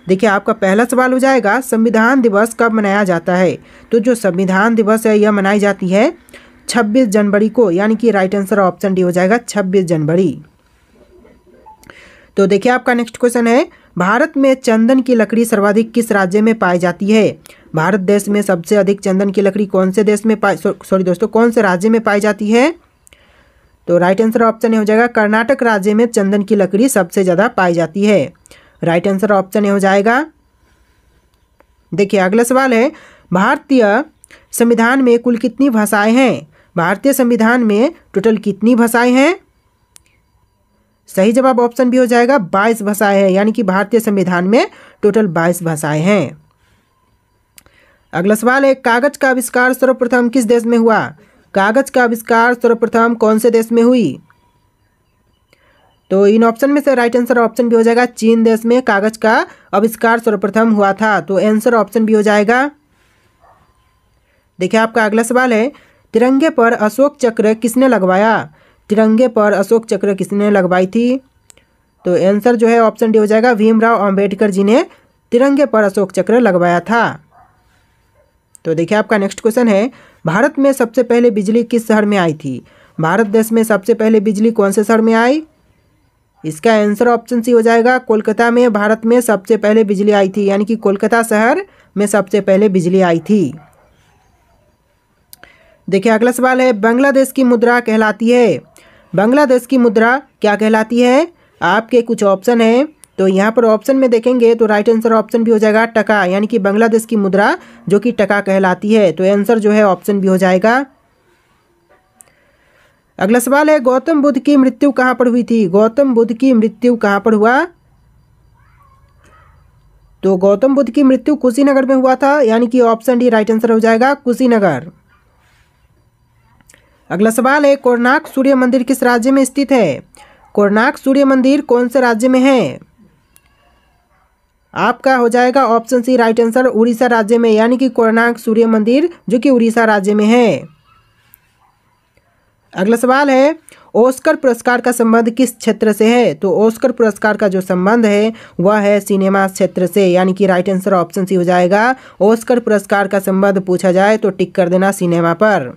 देखिए आपका पहला सवाल हो जाएगा संविधान दिवस कब मनाया जाता है। तो जो संविधान दिवस है यह मनाई जाती है 26 जनवरी को, यानी कि राइट आंसर ऑप्शन डी हो जाएगा 26 जनवरी। तो देखिए आपका नेक्स्ट क्वेश्चन है भारत में चंदन की लकड़ी सर्वाधिक किस राज्य में पाई जाती है। भारत देश में सबसे अधिक चंदन की लकड़ी कौन से देश में कौन से राज्य में पाई जाती है। तो राइट आंसर ऑप्शन ए हो जाएगा कर्नाटक राज्य में चंदन की लकड़ी सबसे ज़्यादा पाई जाती है। राइट आंसर ऑप्शन ए हो जाएगा। देखिए अगला सवाल है भारतीय संविधान में कुल कितनी भाषाएं हैं। भारतीय संविधान में टोटल कितनी भाषाएं हैं। सही जवाब ऑप्शन बी हो जाएगा 22 भाषाएं हैं, यानी कि भारतीय संविधान में टोटल 22 भाषाएं हैं। अगला सवाल है कागज का आविष्कार सर्वप्रथम किस देश में हुआ। कागज का आविष्कार सर्वप्रथम कौन से देश में हुई। तो इन ऑप्शन में से राइट आंसर ऑप्शन बी हो जाएगा चीन देश में कागज का आविष्कार सर्वप्रथम हुआ था। तो आंसर ऑप्शन बी हो जाएगा। देखिए आपका अगला सवाल है तिरंगे पर अशोक चक्र किसने लगवाया। तिरंगे पर अशोक चक्र किसने लगवाई थी। तो आंसर जो है ऑप्शन डी हो जाएगा भीमराव अंबेडकर जी ने तिरंगे पर अशोक चक्र लगवाया था। तो देखिए आपका नेक्स्ट क्वेश्चन है भारत में सबसे पहले बिजली किस शहर में आई थी। भारत देश में सबसे पहले बिजली कौन से शहर में आई। इसका आंसर ऑप्शन सी हो जाएगा कोलकाता में भारत में सबसे पहले बिजली आई थी, यानी कि कोलकाता शहर में सबसे पहले बिजली आई थी। देखिए अगला सवाल है बांग्लादेश की मुद्रा कहलाती है। बांग्लादेश की मुद्रा क्या कहलाती है। आपके कुछ ऑप्शन है, तो यहाँ पर ऑप्शन में देखेंगे तो राइट आंसर ऑप्शन भी हो जाएगा टका, यानी कि बांग्लादेश की मुद्रा जो कि टका कहलाती है। तो आंसर जो है ऑप्शन भी हो जाएगा। अगला सवाल है गौतम बुद्ध की मृत्यु कहाँ पर हुई थी। गौतम बुद्ध की मृत्यु कहाँ पर हुआ। तो गौतम बुद्ध की मृत्यु कुशीनगर में हुआ था, यानी कि ऑप्शन डी राइट आंसर हो जाएगा कुशीनगर। अगला सवाल है कोणार्क सूर्य मंदिर किस राज्य में स्थित है। कोणार्क सूर्य मंदिर कौन से राज्य में है। आपका हो जाएगा option C right answer Orissa राज्य में, यानी कि कोणार्क सूर्य मंदिर जो कि उड़ीसा राज्य में है। अगला सवाल है ऑस्कर पुरस्कार का संबंध किस क्षेत्र से है। तो ऑस्कर पुरस्कार का जो संबंध है वह है सिनेमा क्षेत्र से, यानी कि राइट आंसर ऑप्शन सी हो जाएगा। ऑस्कर पुरस्कार का संबंध पूछा जाए तो टिक कर देना सिनेमा पर।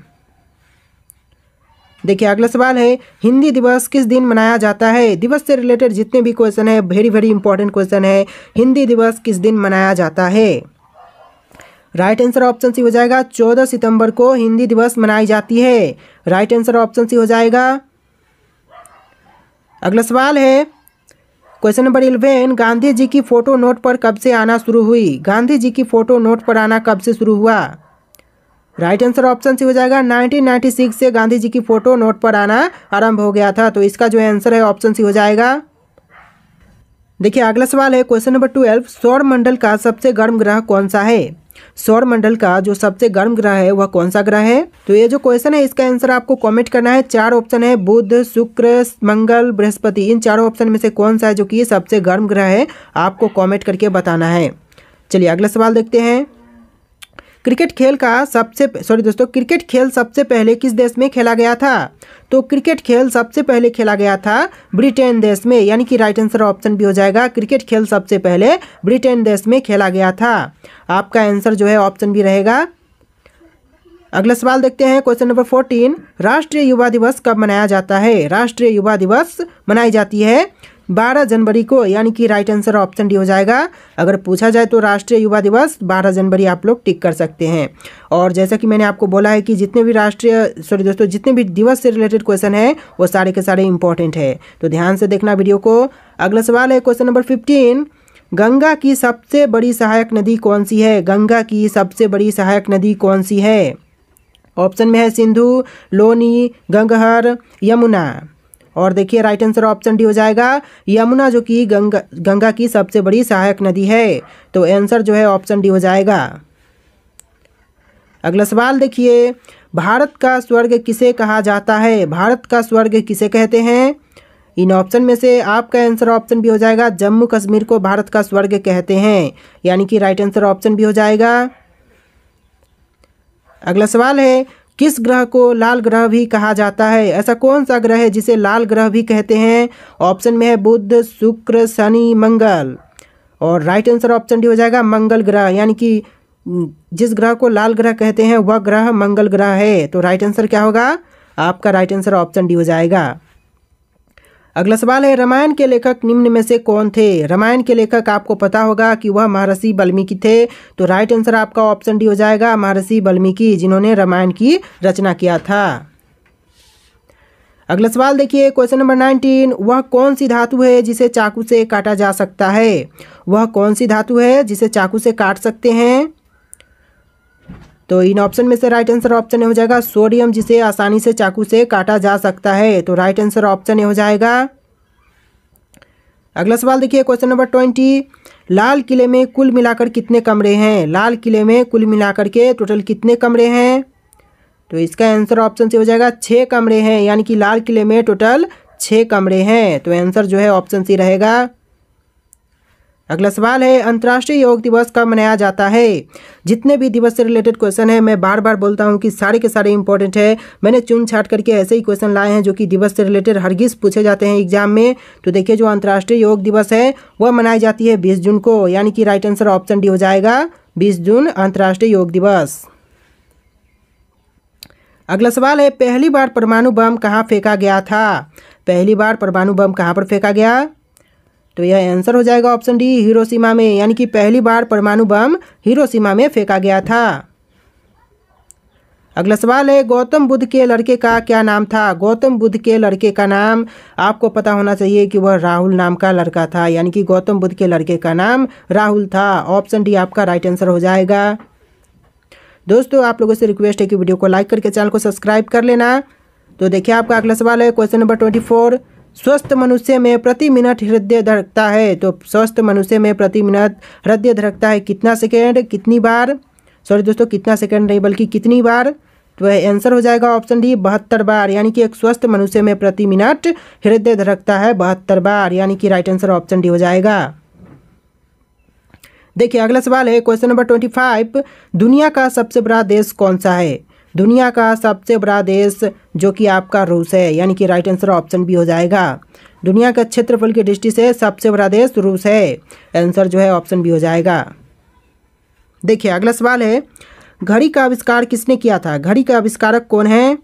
देखिए अगला सवाल है हिंदी दिवस किस दिन मनाया जाता है। दिवस से रिलेटेड जितने भी क्वेश्चन है वेरी वेरी इंपॉर्टेंट क्वेश्चन है। हिंदी दिवस किस दिन मनाया जाता है। राइट आंसर ऑप्शन सी हो जाएगा 14 सितंबर को हिंदी दिवस मनाई जाती है। राइट आंसर ऑप्शन सी हो जाएगा। अगला सवाल है क्वेश्चन नंबर 11 गांधी जी की फोटो नोट पर कब से आना शुरू हुई। गांधी जी की फोटो नोट पर आना कब से शुरू हुआ। राइट आंसर ऑप्शन सी हो जाएगा 1996 से गांधी जी की फोटो नोट पर आना आरंभ हो गया था। तो इसका जो आंसर है ऑप्शन सी हो जाएगा। देखिए अगला सवाल है क्वेश्चन नंबर 12 सौर मंडल का सबसे गर्म ग्रह कौन सा है। सौर मंडल का जो सबसे गर्म ग्रह है वह कौन सा ग्रह है। तो ये जो क्वेश्चन है इसका आंसर आपको कमेंट करना है। 4 ऑप्शन है बुध शुक्र मंगल बृहस्पति, इन चारों ऑप्शन में से कौन सा है जो कि सबसे गर्म ग्रह है आपको कमेंट करके बताना है। चलिए अगला सवाल देखते हैं क्रिकेट खेल सबसे पहले किस देश में खेला गया था। तो क्रिकेट खेल सबसे पहले खेला गया था ब्रिटेन देश में, यानी कि राइट आंसर ऑप्शन भी हो जाएगा क्रिकेट खेल सबसे पहले ब्रिटेन देश में खेला गया था। आपका आंसर जो है ऑप्शन भी रहेगा। अगला सवाल देखते हैं क्वेश्चन नंबर 14 राष्ट्रीय युवा दिवस कब मनाया जाता है। राष्ट्रीय युवा दिवस मनाई जाती है 12 जनवरी को, यानी कि राइट आंसर ऑप्शन डी हो जाएगा। अगर पूछा जाए तो राष्ट्रीय युवा दिवस 12 जनवरी आप लोग टिक कर सकते हैं। और जैसा कि मैंने आपको बोला है कि जितने भी दिवस से रिलेटेड क्वेश्चन है वो सारे के सारे इंपॉर्टेंट है, तो ध्यान से देखना वीडियो को। अगला सवाल है क्वेश्चन नंबर 15 गंगा की सबसे बड़ी सहायक नदी कौन सी है। गंगा की सबसे बड़ी सहायक नदी कौन सी है। ऑप्शन में है सिंधु, लोनी, गंगहर, यमुना। और देखिए राइट आंसर ऑप्शन डी हो जाएगा यमुना, जो कि गंगा की सबसे बड़ी सहायक नदी है। तो आंसर जो है ऑप्शन डी हो जाएगा। अगला सवाल देखिए भारत का स्वर्ग किसे कहा जाता है। भारत का स्वर्ग किसे कहते हैं। इन ऑप्शन में से आपका आंसर ऑप्शन भी हो जाएगा जम्मू कश्मीर को भारत का स्वर्ग कहते हैं, यानी कि राइट आंसर ऑप्शन भी हो जाएगा। अगला सवाल है किस ग्रह को लाल ग्रह भी कहा जाता है। ऐसा कौन सा ग्रह है जिसे लाल ग्रह भी कहते हैं। ऑप्शन में है बुध, शुक्र, शनि, मंगल। और राइट आंसर ऑप्शन डी हो जाएगा मंगल ग्रह, यानी कि जिस ग्रह को लाल ग्रह कहते हैं वह ग्रह मंगल ग्रह है। तो राइट आंसर क्या होगा? आपका राइट आंसर ऑप्शन डी हो जाएगा। अगला सवाल है, रामायण के लेखक निम्न में से कौन थे? रामायण के लेखक आपको पता होगा कि वह महर्षि वाल्मीकि थे। तो राइट आंसर आपका ऑप्शन डी हो जाएगा महर्षि वाल्मीकि, जिन्होंने रामायण की रचना किया था। अगला सवाल देखिए, क्वेश्चन नंबर 19, वह कौन सी धातु है जिसे चाकू से काटा जा सकता है? वह कौन सी धातु है जिसे चाकू से काट सकते हैं? तो इन ऑप्शन में से राइट आंसर ऑप्शन ए हो जाएगा सोडियम, जिसे आसानी से चाकू से काटा जा सकता है। तो राइट आंसर ऑप्शन ए हो जाएगा। अगला सवाल देखिए, क्वेश्चन नंबर 20, लाल किले में कुल मिलाकर कितने कमरे हैं? लाल किले में कुल मिलाकर के टोटल कितने कमरे हैं? तो इसका आंसर ऑप्शन से हो जाएगा 6 कमरे हैं, यानी कि लाल किले में टोटल 6 कमरे हैं। तो आंसर जो है ऑप्शन सी रहेगा। अगला सवाल है, अंतर्राष्ट्रीय योग दिवस कब मनाया जाता है? जितने भी दिवस से रिलेटेड क्वेश्चन है, मैं बार बार बोलता हूं कि सारे के सारे इंपॉर्टेंट है। मैंने चुन छाट करके ऐसे ही क्वेश्चन लाए हैं जो कि दिवस से रिलेटेड हरगिज पूछे जाते हैं एग्जाम में। तो देखिए, जो अंतर्राष्ट्रीय योग दिवस है वह मनाई जाती है 20 जून को, यानी कि राइट आंसर ऑप्शन डी हो जाएगा 20 जून अंतर्राष्ट्रीय योग दिवस। अगला सवाल है, पहली बार परमाणु बम कहाँ फेंका गया था? पहली बार परमाणु बम कहाँ पर फेंका गया? तो यह आंसर हो जाएगा ऑप्शन डी हिरोशिमा में, यानी कि पहली बार परमाणु बम हिरोशिमा में फेंका गया था। अगला सवाल है, गौतम बुद्ध के लड़के का क्या नाम था? गौतम बुद्ध के लड़के का नाम आपको पता होना चाहिए कि वह राहुल नाम का लड़का था, यानी कि गौतम बुद्ध के लड़के का नाम राहुल था। ऑप्शन डी आपका राइट आंसर हो जाएगा। दोस्तों, आप लोगों से रिक्वेस्ट है कि वीडियो को लाइक करके चैनल को सब्सक्राइब कर लेना। तो देखिए, आपका अगला सवाल है, क्वेश्चन नंबर 24, स्वस्थ मनुष्य में प्रति मिनट हृदय धड़कता है? तो स्वस्थ मनुष्य में प्रति मिनट हृदय धड़कता है कितना सेकेंड, कितनी बार? सॉरी दोस्तों, कितना सेकेंड नहीं बल्कि कितनी बार? तो वह आंसर हो जाएगा ऑप्शन डी 72 बार, यानी कि एक स्वस्थ मनुष्य में प्रति मिनट हृदय धड़कता है 72 बार, यानी कि राइट आंसर ऑप्शन डी हो जाएगा। देखिए, अगला सवाल है, क्वेश्चन नंबर 25, दुनिया का सबसे बड़ा देश कौन सा है? दुनिया का सबसे बड़ा देश जो कि आपका रूस है, यानी कि राइट आंसर ऑप्शन बी हो जाएगा। दुनिया का क्षेत्रफल की दृष्टि से सबसे बड़ा देश रूस है। आंसर जो है ऑप्शन बी हो जाएगा। देखिए, अगला सवाल है, घड़ी का आविष्कार किसने किया था? घड़ी का आविष्कारक कौन है?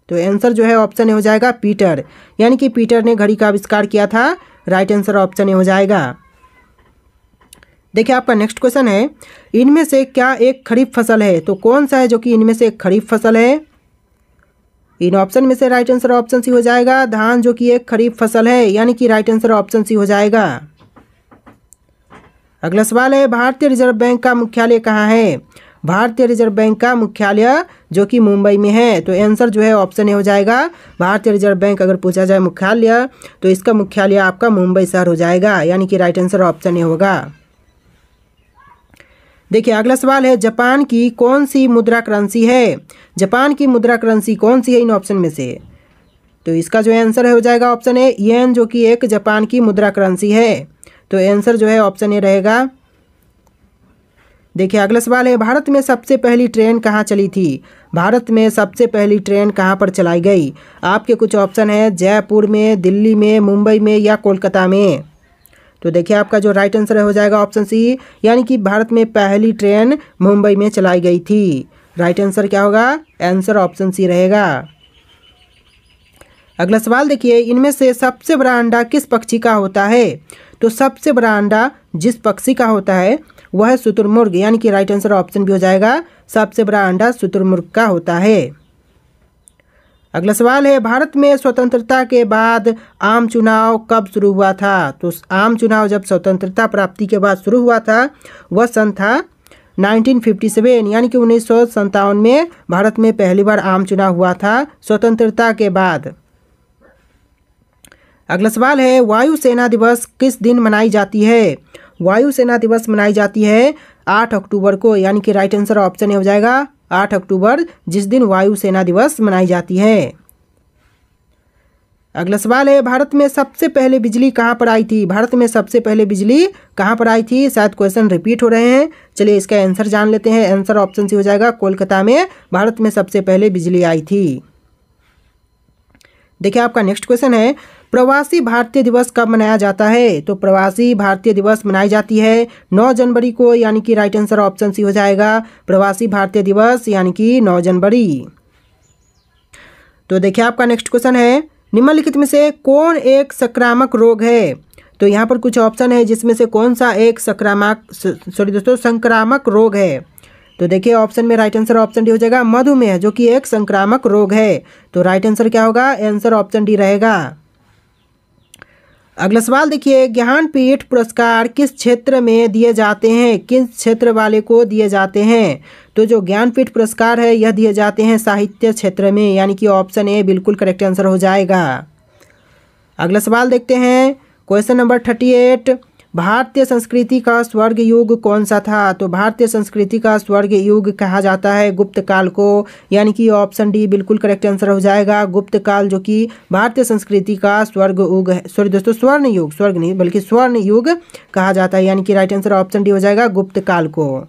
तो आंसर जो है ऑप्शन ए हो जाएगा पीटर, यानी कि पीटर ने घड़ी का आविष्कार किया था। राइट आंसर ऑप्शन ए हो जाएगा। देखिए, आपका नेक्स्ट क्वेश्चन है, इनमें से क्या एक खरीफ फसल है? तो कौन सा है जो कि इनमें से एक खरीफ फसल है? इन ऑप्शन में से राइट आंसर ऑप्शन सी हो जाएगा धान, जो कि एक खरीफ फसल है, यानी कि राइट आंसर ऑप्शन सी हो जाएगा। अगला सवाल है, भारतीय रिजर्व बैंक का मुख्यालय कहाँ है? भारतीय रिजर्व बैंक का मुख्यालय जो कि मुंबई में है। तो आंसर जो है ऑप्शन ए हो जाएगा भारतीय रिजर्व बैंक। अगर पूछा जाए मुख्यालय तो इसका मुख्यालय आपका मुंबई शहर हो जाएगा, यानी कि राइट आंसर ऑप्शन ए होगा। देखिए, अगला सवाल है, जापान की कौन सी मुद्रा करेंसी है? जापान की मुद्रा करेंसी कौन सी है इन ऑप्शन में से? तो इसका जो आंसर है हो जाएगा ऑप्शन ए येन, जो कि एक जापान की मुद्रा करेंसी है। तो आंसर जो है ऑप्शन ए रहेगा। देखिए, अगला सवाल है, भारत में सबसे पहली ट्रेन कहाँ चली थी? भारत में सबसे पहली ट्रेन कहाँ पर चलाई गई? आपके कुछ ऑप्शन है, जयपुर में, दिल्ली में, मुंबई में या कोलकाता में। तो देखिए, आपका जो राइट आंसर हो जाएगा ऑप्शन सी, यानी कि भारत में पहली ट्रेन मुंबई में चलाई गई थी। राइट आंसर क्या होगा? आंसर ऑप्शन सी रहेगा। अगला सवाल देखिए, इनमें से सबसे बड़ा अंडा किस पक्षी का होता है? तो सबसे बड़ा अंडा जिस पक्षी का होता है वह है शुतुरमुर्ग, यानी कि राइट आंसर ऑप्शन भी हो जाएगा सबसे बड़ा अंडा शुतुरमुर्ग का होता है। अगला सवाल है, भारत में स्वतंत्रता के बाद आम चुनाव कब शुरू हुआ था? तो आम चुनाव जब स्वतंत्रता प्राप्ति के बाद शुरू हुआ था वह सन था 1957, यानी कि 1957 में भारत में पहली बार आम चुनाव हुआ था स्वतंत्रता के बाद। अगला सवाल है, वायुसेना दिवस किस दिन मनाई जाती है? वायुसेना दिवस मनाई जाती है 8 अक्टूबर को, यानी कि राइट आंसर ऑप्शन हो जाएगा 8 अक्टूबर, जिस दिन वायुसेना दिवस मनाई जाती है। अगला सवाल है, भारत में सबसे पहले बिजली कहाँ पर आई थी? भारत में सबसे पहले बिजली कहाँ पर आई थी? शायद क्वेश्चन रिपीट हो रहे हैं, चलिए इसका आंसर जान लेते हैं। आंसर ऑप्शन सी हो जाएगा कोलकाता में भारत में सबसे पहले बिजली आई थी। देखिए, आपका नेक्स्ट क्वेश्चन है, प्रवासी भारतीय दिवस कब मनाया जाता है? तो प्रवासी भारतीय दिवस मनाई जाती है 9 जनवरी को, यानी कि राइट आंसर ऑप्शन सी हो जाएगा प्रवासी भारतीय दिवस यानी कि 9 जनवरी। तो देखिए आपका नेक्स्ट क्वेश्चन है, निम्नलिखित में से कौन एक संक्रामक रोग है? तो यहाँ पर कुछ ऑप्शन है जिसमें से कौन सा एक संक्रामक रोग है। तो देखिए ऑप्शन में राइट आंसर ऑप्शन डी हो जाएगा मधुमेह, जो कि एक संक्रामक रोग है। तो राइट आंसर क्या होगा? आंसर ऑप्शन डी रहेगा। अगला सवाल देखिए, ज्ञानपीठ पुरस्कार किस क्षेत्र में दिए जाते हैं? किस क्षेत्र वाले को दिए जाते हैं? तो जो ज्ञानपीठ पुरस्कार है यह दिए जाते हैं साहित्य क्षेत्र में, यानी कि ऑप्शन ए बिल्कुल करेक्ट आंसर हो जाएगा। अगला सवाल देखते हैं, क्वेश्चन नंबर 38, भारतीय संस्कृति का स्वर्ग युग कौन सा था? तो भारतीय संस्कृति का स्वर्ग युग कहा जाता है गुप्त काल को, यानी कि ऑप्शन डी बिल्कुल करेक्ट आंसर हो जाएगा। गुप्त काल जो कि भारतीय संस्कृति का स्वर्ग युग है, सॉरी दोस्तों स्वर्ण युग, स्वर्ग नहीं बल्कि स्वर्ण युग कहा जाता है, यानी कि राइट आंसर ऑप्शन डी हो जाएगा गुप्त काल को।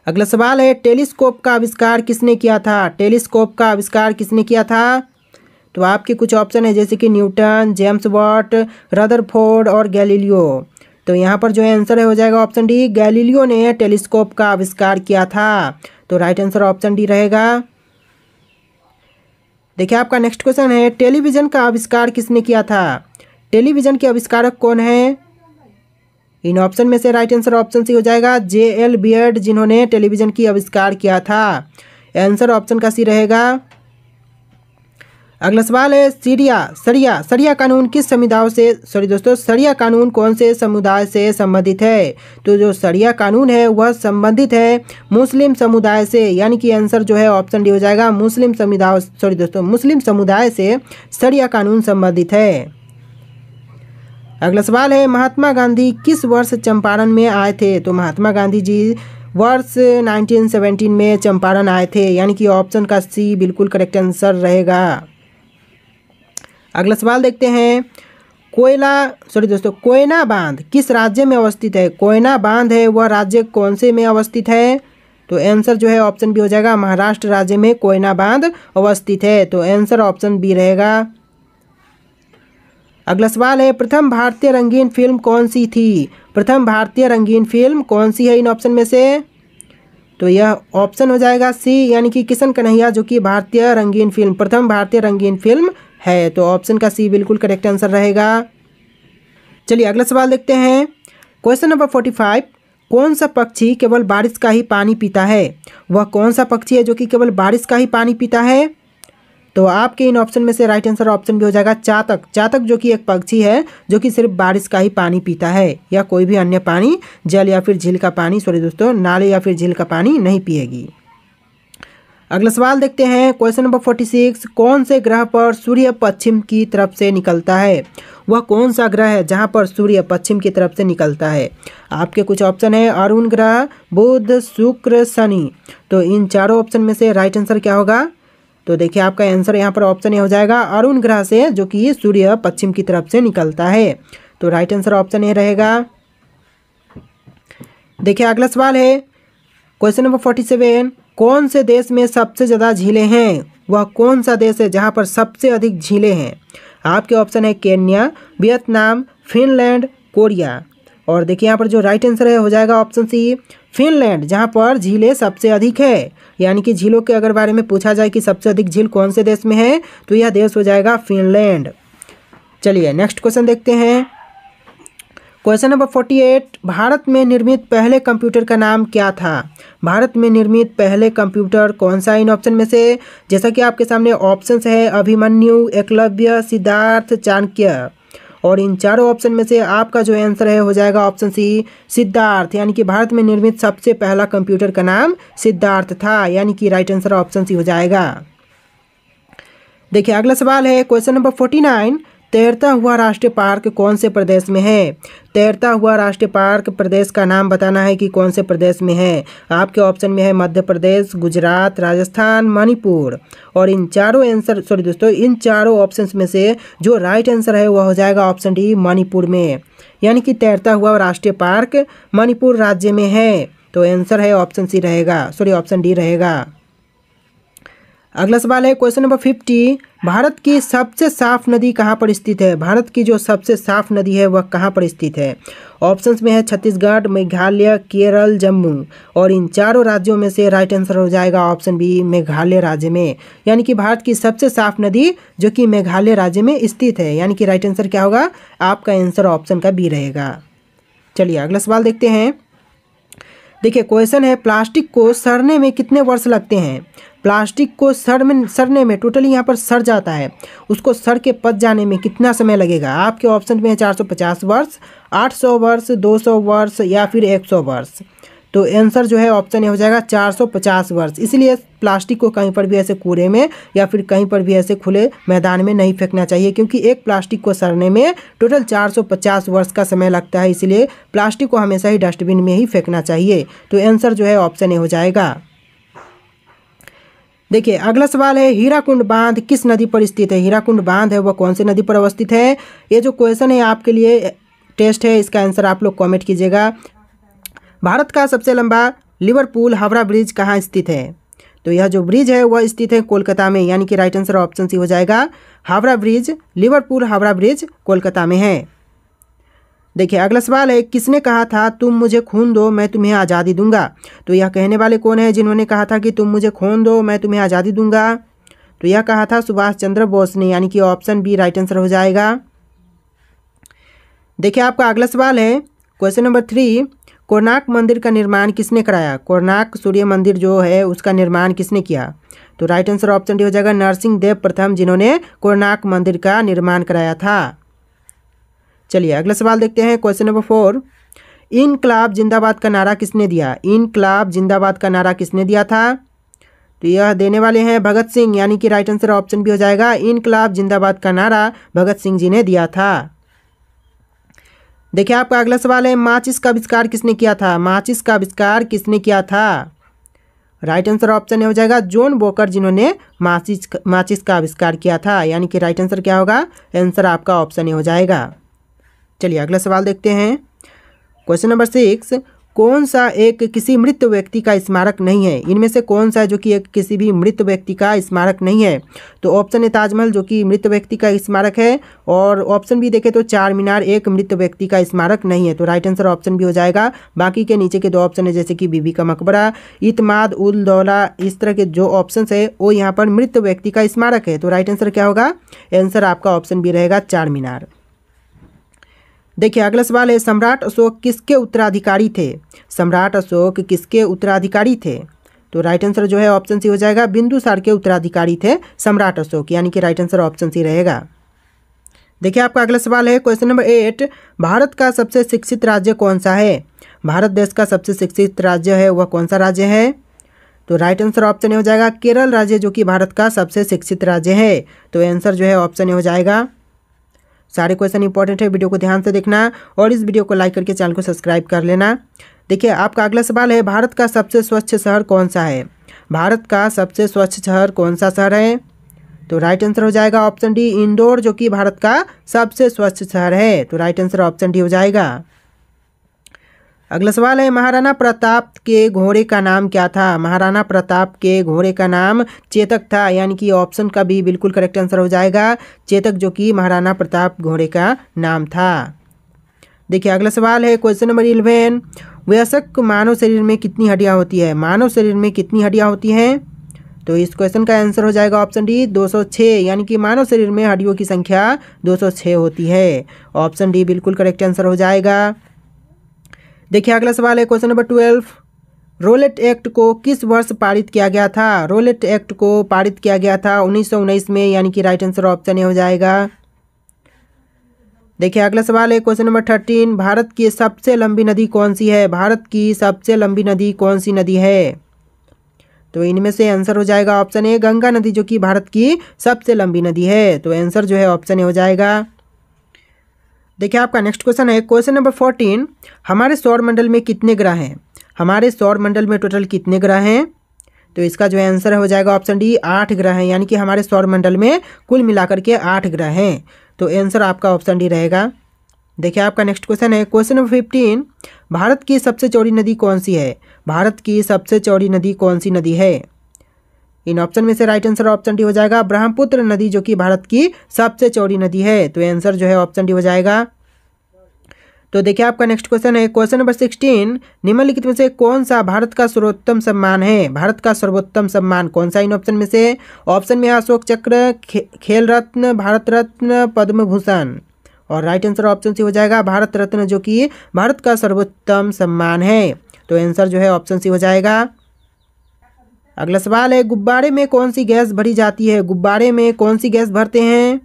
अगला सवाल है, टेलीस्कोप का आविष्कार किसने किया था? टेलीस्कोप का आविष्कार किसने किया था? तो आपके कुछ ऑप्शन है जैसे कि न्यूटन, जेम्स वाट, रदरफोर्ड और गैलीलियो। तो यहाँ पर जो आंसर है हो जाएगा ऑप्शन डी, गैलीलियो ने टेलीस्कोप का आविष्कार किया था। तो राइट आंसर ऑप्शन डी रहेगा। देखिए आपका नेक्स्ट क्वेश्चन है, टेलीविजन का आविष्कार किसने किया था? टेलीविजन के आविष्कारक कौन है? इन ऑप्शन में से राइट आंसर ऑप्शन सी हो जाएगा J.L. बियर्ड, जिन्होंने टेलीविजन की आविष्कार किया था। आंसर ऑप्शन का सी रहेगा। अगला सवाल है, सरिया कानून किस समुदाय से, सॉरी दोस्तों सरिया कानून कौन से समुदाय से संबंधित है? तो जो सरिया कानून है वह संबंधित है मुस्लिम समुदाय से, यानी कि आंसर जो है ऑप्शन डी हो जाएगा मुस्लिम समुदाय से सरिया कानून संबंधित है। अगला सवाल है, महात्मा गांधी किस वर्ष चंपारण में आए थे? तो महात्मा गांधी जी वर्ष 1917 में चंपारण आए थे, यानी कि ऑप्शन का सी बिल्कुल करेक्ट आंसर रहेगा। अगला सवाल देखते हैं, कोयना बांध किस राज्य में अवस्थित है? कोयना बांध है वह राज्य कौन से में अवस्थित है? तो आंसर जो है ऑप्शन बी हो जाएगा महाराष्ट्र राज्य में कोयना बांध अवस्थित है। तो आंसर ऑप्शन बी रहेगा। अगला सवाल है, प्रथम भारतीय रंगीन फिल्म कौन सी थी? प्रथम भारतीय रंगीन फिल्म कौन सी है इन ऑप्शन में से? तो यह ऑप्शन हो जाएगा सी, यानी कि किशन कन्हैया, जो कि भारतीय रंगीन फिल्म प्रथम भारतीय रंगीन फिल्म है। तो ऑप्शन का सी बिल्कुल करेक्ट आंसर रहेगा। चलिए अगला सवाल देखते हैं, क्वेश्चन नंबर 45, कौन सा पक्षी केवल बारिश का ही पानी पीता है? वह कौन सा पक्षी है जो कि केवल बारिश का ही पानी पीता है? तो आपके इन ऑप्शन में से राइट आंसर ऑप्शन भी हो जाएगा चातक, जो कि एक पक्षी है जो कि सिर्फ बारिश का ही पानी पीता है, या कोई भी अन्य पानी, जल या फिर झील का पानी, सॉरी दोस्तों नाले या फिर झील का पानी नहीं पिएगी। अगला सवाल देखते हैं, क्वेश्चन नंबर 46, कौन से ग्रह पर सूर्य पश्चिम की तरफ से निकलता है? वह कौन सा ग्रह है जहां पर सूर्य पश्चिम की तरफ से निकलता है? आपके कुछ ऑप्शन है, अरुण ग्रह, बुध, शुक्र, शनि। तो इन चारों ऑप्शन में से राइट आंसर क्या होगा? तो देखिए आपका आंसर यहाँ पर ऑप्शन ए हो जाएगा अरुण ग्रह से, जो कि सूर्य पश्चिम की तरफ से निकलता है। तो राइट आंसर ऑप्शन ए रहेगा। देखिए अगला सवाल है, क्वेश्चन नंबर 47, कौन से देश में सबसे ज़्यादा झीलें हैं? वह कौन सा देश है जहाँ पर सबसे अधिक झीलें हैं? आपके ऑप्शन है केन्या, वियतनाम, फिनलैंड, कोरिया। और देखिए यहाँ पर जो राइट आंसर है हो जाएगा ऑप्शन सी फिनलैंड, जहाँ पर झीलें सबसे अधिक है। यानी कि झीलों के अगर बारे में पूछा जाए कि सबसे अधिक झील कौन से देश में है, तो यह देश हो जाएगा फिनलैंड। चलिए नेक्स्ट क्वेश्चन देखते हैं, क्वेश्चन नंबर 48, भारत में निर्मित पहले कंप्यूटर का नाम क्या था? भारत में निर्मित पहले कंप्यूटर कौन सा इन ऑप्शन में से? जैसा कि आपके सामने ऑप्शंस है अभिमन्यु, एकलव्य, सिद्धार्थ, चाणक्य। और इन चारों ऑप्शन में से आपका जो आंसर है हो जाएगा ऑप्शन सी सिद्धार्थ, यानी कि भारत में निर्मित सबसे पहला कंप्यूटर का नाम सिद्धार्थ था, यानी कि राइट आंसर ऑप्शन सी हो जाएगा। देखिए अगला सवाल है, क्वेश्चन नंबर 49, तैरता हुआ राष्ट्रीय पार्क कौन से प्रदेश में है? तैरता हुआ राष्ट्रीय पार्क प्रदेश का नाम बताना है कि कौन से प्रदेश में है। आपके ऑप्शन में है मध्य प्रदेश, गुजरात, राजस्थान, मणिपुर। और इन चारों ऑप्शंस में से जो राइट आंसर है वह हो जाएगा ऑप्शन डी मणिपुर में, यानी कि तैरता हुआ राष्ट्रीय पार्क मणिपुर राज्य में है। तो आंसर है ऑप्शन सी रहेगा, ऑप्शन डी रहेगा। अगला सवाल है क्वेश्चन नंबर 50। भारत की सबसे साफ नदी कहाँ पर स्थित है? भारत की जो सबसे साफ नदी है वह कहाँ पर स्थित है? ऑप्शंस में है छत्तीसगढ़, मेघालय, केरल, जम्मू। और इन चारों राज्यों में से राइट आंसर हो जाएगा ऑप्शन बी, मेघालय राज्य में। यानी कि भारत की सबसे साफ नदी जो कि मेघालय राज्य में स्थित है। यानी कि राइट आंसर क्या होगा? आपका आंसर ऑप्शन का बी रहेगा। चलिए अगला सवाल देखते हैं। देखिए क्वेश्चन है प्लास्टिक को सड़ने में कितने वर्ष लगते हैं? प्लास्टिक को सड़ने में टोटली यहाँ पर सड़ जाता है, उसको सड़ के पच जाने में कितना समय लगेगा? आपके ऑप्शन में है 450 वर्ष, 800 वर्ष, 200 वर्ष या फिर 100 वर्ष। तो आंसर जो है ऑप्शन ए हो जाएगा 450 वर्ष। इसलिए प्लास्टिक को कहीं पर भी ऐसे कूड़े में या फिर कहीं पर भी ऐसे खुले मैदान में नहीं फेंकना चाहिए, क्योंकि एक प्लास्टिक को सड़ने में टोटल 450 वर्ष का समय लगता है। इसलिए प्लास्टिक को हमेशा ही डस्टबिन में ही फेंकना चाहिए। तो आंसर जो है ऑप्शन ए हो जाएगा। देखिए अगला सवाल है हीराकुंड बांध किस नदी पर स्थित है? हीराकुंड बांध है वह कौन सी नदी पर अवस्थित है? ये जो क्वेश्चन है आपके लिए टेस्ट है, इसका आंसर आप लोग कमेंट कीजिएगा। भारत का सबसे लंबा लिवरपूल हावड़ा ब्रिज कहाँ स्थित है? तो यह जो ब्रिज है वह स्थित है कोलकाता में। यानी कि राइट आंसर ऑप्शन सी हो जाएगा Howrah bridge. Liverpool Howrah bridge Kolkata में है। देखिए अगला सवाल है किसने कहा था तुम मुझे खून दो मैं तुम्हें आज़ादी दूंगा? तो यह कहने वाले कौन है जिन्होंने कहा था कि तुम मुझे खून दो मैं तुम्हें आज़ादी दूंगा? तो यह कहा था सुभाष चंद्र बोस ने। यानी कि ऑप्शन बी राइट आंसर हो जाएगा। देखिए आपका अगला सवाल है क्वेश्चन नंबर 3। कोणार्क मंदिर का निर्माण किसने कराया? कोणार्क सूर्य मंदिर जो है उसका निर्माण किसने किया? तो राइट आंसर ऑप्शन डी हो जाएगा नरसिंह देव प्रथम, जिन्होंने कोणार्क मंदिर का निर्माण कराया था। चलिए अगला सवाल देखते हैं क्वेश्चन नंबर 4। इनकलाब जिंदाबाद का नारा किसने दिया? इनकलाब जिंदाबाद का नारा किसने दिया था? तो यह देने वाले हैं भगत सिंह। यानी कि राइट आंसर ऑप्शन भी हो जाएगा इनकलाब जिंदाबाद का नारा भगत सिंह जी ने दिया था। देखिए आपका अगला सवाल है माचिस का आविष्कार किसने किया था? माचिस का आविष्कार किसने किया था? राइट आंसर ऑप्शन हो जाएगा जॉन वॉकर, जिन्होंने माचिस का आविष्कार किया था। यानी कि राइट आंसर क्या होगा? आंसर आपका ऑप्शन ए हो जाएगा। चलिए अगला सवाल देखते हैं क्वेश्चन नंबर 6। कौन सा एक किसी मृत व्यक्ति का स्मारक नहीं है? इनमें से कौन सा है जो कि एक किसी भी मृत व्यक्ति का स्मारक नहीं है? तो ऑप्शन है ताजमहल जो कि मृत व्यक्ति का स्मारक है, और ऑप्शन बी देखें तो चार मीनार एक मृत व्यक्ति का स्मारक नहीं है। तो राइट आंसर ऑप्शन भी हो जाएगा। बाकी के नीचे के दो ऑप्शन है जैसे कि बीबी का मकबरा, इतमाद उल दौला, इस तरह के जो ऑप्शन है वो यहाँ पर मृत व्यक्ति का स्मारक है। तो राइट आंसर क्या होगा? आंसर आपका ऑप्शन बी रहेगा चार मीनार। देखिए अगला सवाल है सम्राट अशोक किसके उत्तराधिकारी थे? सम्राट अशोक किसके उत्तराधिकारी थे? तो राइट आंसर जो है ऑप्शन सी हो जाएगा बिंदुसार के उत्तराधिकारी थे सम्राट अशोक। यानी कि राइट आंसर ऑप्शन सी रहेगा। देखिए आपका अगला सवाल है क्वेश्चन नंबर 8। भारत का सबसे शिक्षित राज्य कौन सा है? भारत देश का सबसे शिक्षित राज्य है वह कौन सा राज्य है? तो राइट आंसर ऑप्शन हो जाएगा केरल राज्य, जो कि भारत का सबसे शिक्षित राज्य है। तो आंसर जो है ऑप्शन हो जाएगा। सारे क्वेश्चन इंपॉर्टेंट है, वीडियो को ध्यान से देखना और इस वीडियो को लाइक करके चैनल को सब्सक्राइब कर लेना। देखिए आपका अगला सवाल है भारत का सबसे स्वच्छ शहर कौन सा है? भारत का सबसे स्वच्छ शहर कौन सा शहर है? तो राइट आंसर हो जाएगा ऑप्शन डी इंदौर, जो कि भारत का सबसे स्वच्छ शहर है। तो राइट आंसर ऑप्शन डी हो जाएगा। अगला सवाल है महाराणा प्रताप के घोड़े का नाम क्या था? महाराणा प्रताप के घोड़े का नाम चेतक था। यानी कि ऑप्शन का भी बिल्कुल करेक्ट आंसर हो जाएगा चेतक, जो कि महाराणा प्रताप घोड़े का नाम था। देखिए अगला सवाल है क्वेश्चन नंबर 11। वयस्क मानव शरीर में कितनी हड्डियां होती है? मानव शरीर में कितनी हड्डियां होती हैं? तो इस क्वेश्चन का आंसर हो जाएगा ऑप्शन डी 206। यानी कि मानव शरीर में हड्डियों की संख्या 206 होती है। ऑप्शन डी बिल्कुल करेक्ट आंसर हो जाएगा। देखिए अगला सवाल है क्वेश्चन नंबर 12। रोलेट एक्ट को किस वर्ष पारित किया गया था? रोलेट एक्ट को पारित किया गया था 1919 में। यानी कि राइट आंसर ऑप्शन ए हो जाएगा। देखिए अगला सवाल है क्वेश्चन नंबर 13। भारत की सबसे लंबी नदी कौन सी है? भारत की सबसे लंबी नदी कौन सी नदी है? तो इनमें से आंसर हो जाएगा ऑप्शन ए गंगा नदी, जो कि भारत की सबसे लंबी नदी है। तो आंसर जो है ऑप्शन ए हो जाएगा। देखिए आपका नेक्स्ट क्वेश्चन है क्वेश्चन नंबर 14। हमारे सौर मंडल में कितने ग्रह हैं? हमारे सौर मंडल में टोटल कितने ग्रह हैं? तो इसका जो आंसर हो जाएगा ऑप्शन डी 8 ग्रह हैं। यानी कि हमारे सौर मंडल में कुल मिलाकर के 8 ग्रह हैं। तो आंसर आपका ऑप्शन डी रहेगा। देखिए आपका नेक्स्ट क्वेश्चन है क्वेश्चन नंबर 15। भारत की सबसे चौड़ी नदी कौन सी है? भारत की सबसे चौड़ी नदी कौन सी नदी है? इन ऑप्शन में से राइट आंसर ऑप्शन डी हो जाएगा ब्रह्मपुत्र नदी, जो कि भारत की सबसे चौड़ी नदी है। तो आंसर जो है ऑप्शन डी हो जाएगा। तो देखिए आपका नेक्स्ट क्वेश्चन है, क्वेश्चन नंबर 16, निम्नलिखित में से कौन सा भारत का सर्वोत्तम सम्मान है? भारत का सर्वोत्तम सम्मान कौन सा इन ऑप्शन में से? ऑप्शन में अशोक चक्र, खेल रत्न, भारत रत्न, पद्म भूषण। और राइट आंसर ऑप्शन सी हो जाएगा भारत रत्न, जो कि भारत का सर्वोत्तम सम्मान है। तो आंसर जो है ऑप्शन सी हो जाएगा। अगला सवाल है, गुब्बारे में कौन सी गैस भरी जाती है? गुब्बारे में कौन सी गैस भरते हैं?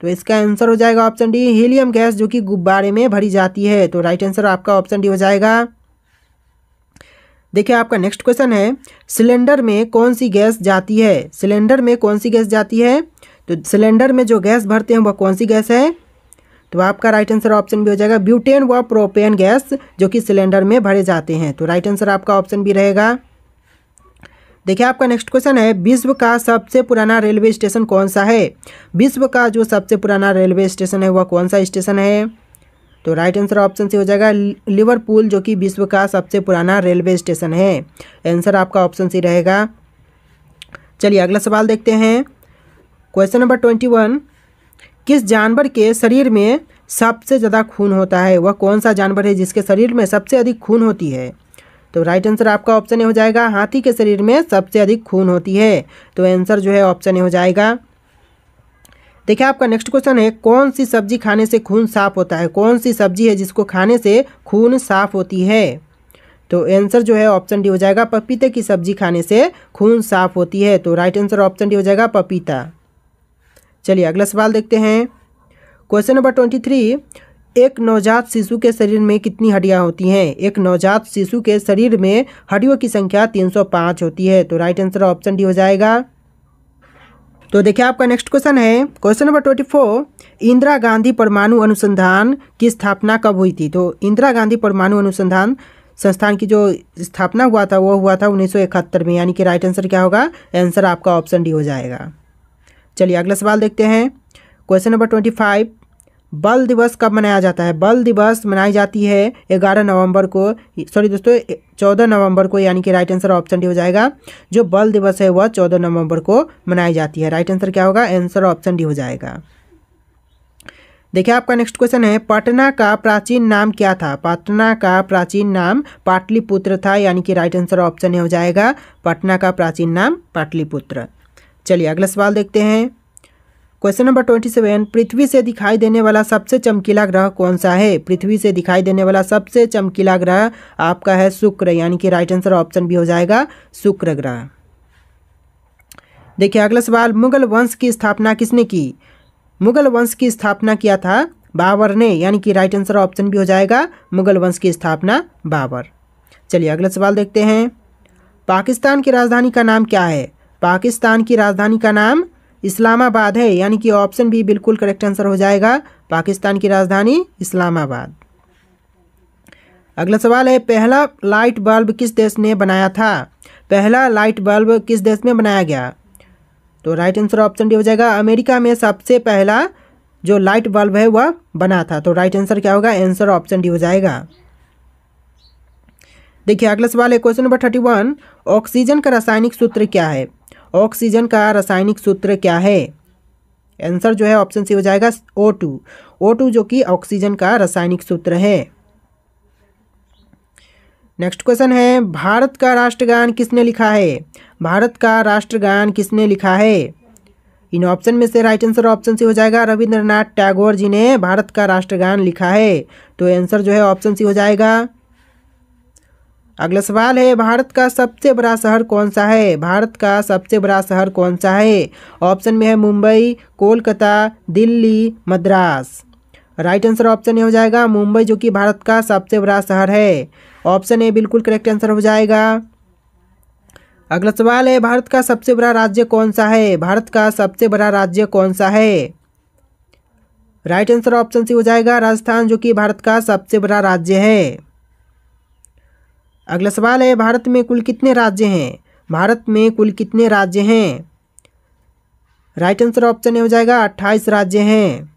तो इसका आंसर हो जाएगा ऑप्शन डी हीलियम गैस, जो कि गुब्बारे में भरी जाती है। तो राइट आंसर आपका ऑप्शन डी हो जाएगा। देखिए आपका नेक्स्ट क्वेश्चन है, सिलेंडर में कौन सी गैस जाती है? सिलेंडर में कौन सी गैस जाती है? तो सिलेंडर में जो गैस भरते हैं वह कौन सी गैस है? तो आपका राइट आंसर ऑप्शन बी हो जाएगा ब्यूटेन व प्रोपेन गैस, जो कि सिलेंडर में भरे जाते हैं। तो राइट आंसर आपका ऑप्शन बी रहेगा। देखिए आपका नेक्स्ट क्वेश्चन है, विश्व का सबसे पुराना रेलवे स्टेशन कौन सा है? विश्व का जो सबसे पुराना रेलवे स्टेशन है वह कौन सा स्टेशन है? तो राइट आंसर ऑप्शन सी हो जाएगा लिवरपूल, जो कि विश्व का सबसे पुराना रेलवे स्टेशन है। आंसर आपका ऑप्शन सी रहेगा। चलिए अगला सवाल देखते हैं, क्वेश्चन नंबर 21, किस जानवर के शरीर में सबसे ज़्यादा खून होता है? वह कौन सा जानवर है जिसके शरीर में सबसे अधिक खून होती है? तो राइट आंसर आपका ऑप्शन ए हो जाएगा हाथी के शरीर में सबसे अधिक खून होती है। तो आंसर जो है ऑप्शन ए हो जाएगा। देखिए आपका नेक्स्ट क्वेश्चन है, कौन सी सब्जी खाने से खून साफ होता है? कौन सी सब्जी है जिसको खाने से खून साफ होती है? तो आंसर जो है ऑप्शन डी हो जाएगा पपीते की सब्जी खाने से खून साफ होती है। तो राइट आंसर ऑप्शन डी हो जाएगा पपीता। चलिए अगला सवाल देखते हैं, क्वेश्चन नंबर 23, एक नवजात शिशु के शरीर में कितनी हड्डियां होती हैं? एक नवजात शिशु के शरीर में हड्डियों की संख्या 305 होती है। तो राइट आंसर ऑप्शन डी हो जाएगा। तो देखिए आपका नेक्स्ट क्वेश्चन है, क्वेश्चन नंबर 24, इंदिरा गांधी परमाणु अनुसंधान की स्थापना कब हुई थी? तो इंदिरा गांधी परमाणु अनुसंधान संस्थान की जो स्थापना हुआ था वो हुआ था 1971 में, यानी कि राइट आंसर क्या होगा? आंसर आपका ऑप्शन डी हो जाएगा। चलिए अगला सवाल देखते हैं, क्वेश्चन नंबर 25, बल दिवस कब मनाया जाता है? बल दिवस मनाई जाती है 11 नवंबर को, सॉरी दोस्तों 14 नवंबर को, यानी कि राइट आंसर ऑप्शन डी हो जाएगा। जो बल दिवस है वह 14 नवंबर को मनाई जाती है। राइट आंसर क्या होगा? आंसर ऑप्शन डी हो जाएगा। देखिए आपका नेक्स्ट क्वेश्चन है, पटना का प्राचीन नाम क्या था? पटना का प्राचीन नाम पाटलिपुत्र था, यानी कि राइट आंसर ऑप्शन ए हो जाएगा। पटना का प्राचीन नाम पाटलिपुत्र। चलिए अगला सवाल देखते हैं, क्वेश्चन नंबर 27, पृथ्वी से दिखाई देने वाला सबसे चमकीला ग्रह कौन सा है? पृथ्वी से दिखाई देने वाला सबसे चमकीला ग्रह आपका है शुक्र, यानी कि राइट आंसर ऑप्शन बी हो जाएगा शुक्र ग्रह। देखिए अगला सवाल, मुगल वंश की स्थापना किसने की? मुगल वंश की स्थापना किया था बाबर ने, यानी कि राइट आंसर ऑप्शन बी हो जाएगा मुगल वंश की स्थापना बाबर। चलिए अगला सवाल देखते हैं, पाकिस्तान की राजधानी का नाम क्या है? पाकिस्तान की राजधानी का नाम इस्लामाबाद है, यानी कि ऑप्शन बी बिल्कुल करेक्ट आंसर हो जाएगा। पाकिस्तान की राजधानी इस्लामाबाद। अगला सवाल है, पहला लाइट बल्ब किस देश ने बनाया था? पहला लाइट बल्ब किस देश में बनाया गया? तो राइट आंसर ऑप्शन डी हो जाएगा अमेरिका में सबसे पहला जो लाइट बल्ब है वह बना था। तो राइट आंसर क्या होगा? आंसर ऑप्शन डी हो जाएगा। देखिए अगला सवाल है, क्वेश्चन नंबर 31, ऑक्सीजन का रासायनिक सूत्र क्या है? ऑक्सीजन का रासायनिक सूत्र क्या है? आंसर जो है ऑप्शन सी हो जाएगा O2। O2 जो कि ऑक्सीजन का रासायनिक सूत्र है। नेक्स्ट क्वेश्चन है, भारत का राष्ट्रगान किसने लिखा है? भारत का राष्ट्रगान किसने लिखा है? इन ऑप्शन में से राइट आंसर ऑप्शन सी हो जाएगा रविंद्रनाथ टैगोर जी ने भारत का राष्ट्रगान लिखा है। तो आंसर जो है ऑप्शन सी हो जाएगा। अगला सवाल है, भारत का सबसे बड़ा शहर कौन सा है? भारत का सबसे बड़ा शहर कौन सा है? ऑप्शन में है Mumbai, Kolkata, Delhi, Madras. Right answer option A हो जाएगा मुंबई, जो कि भारत का सबसे बड़ा शहर है। ऑप्शन ए बिल्कुल करेक्ट आंसर हो जाएगा। अगला सवाल है, भारत का सबसे बड़ा राज्य कौन सा है? भारत का सबसे बड़ा राज्य कौन सा है? राइट आंसर ऑप्शन सी हो जाएगा राजस्थान, जो कि भारत का सबसे बड़ा राज्य है। अगला सवाल है, भारत में कुल कितने राज्य हैं? भारत में कुल कितने राज्य हैं? राइट आंसर ऑप्शन ए हो जाएगा 28 राज्य हैं।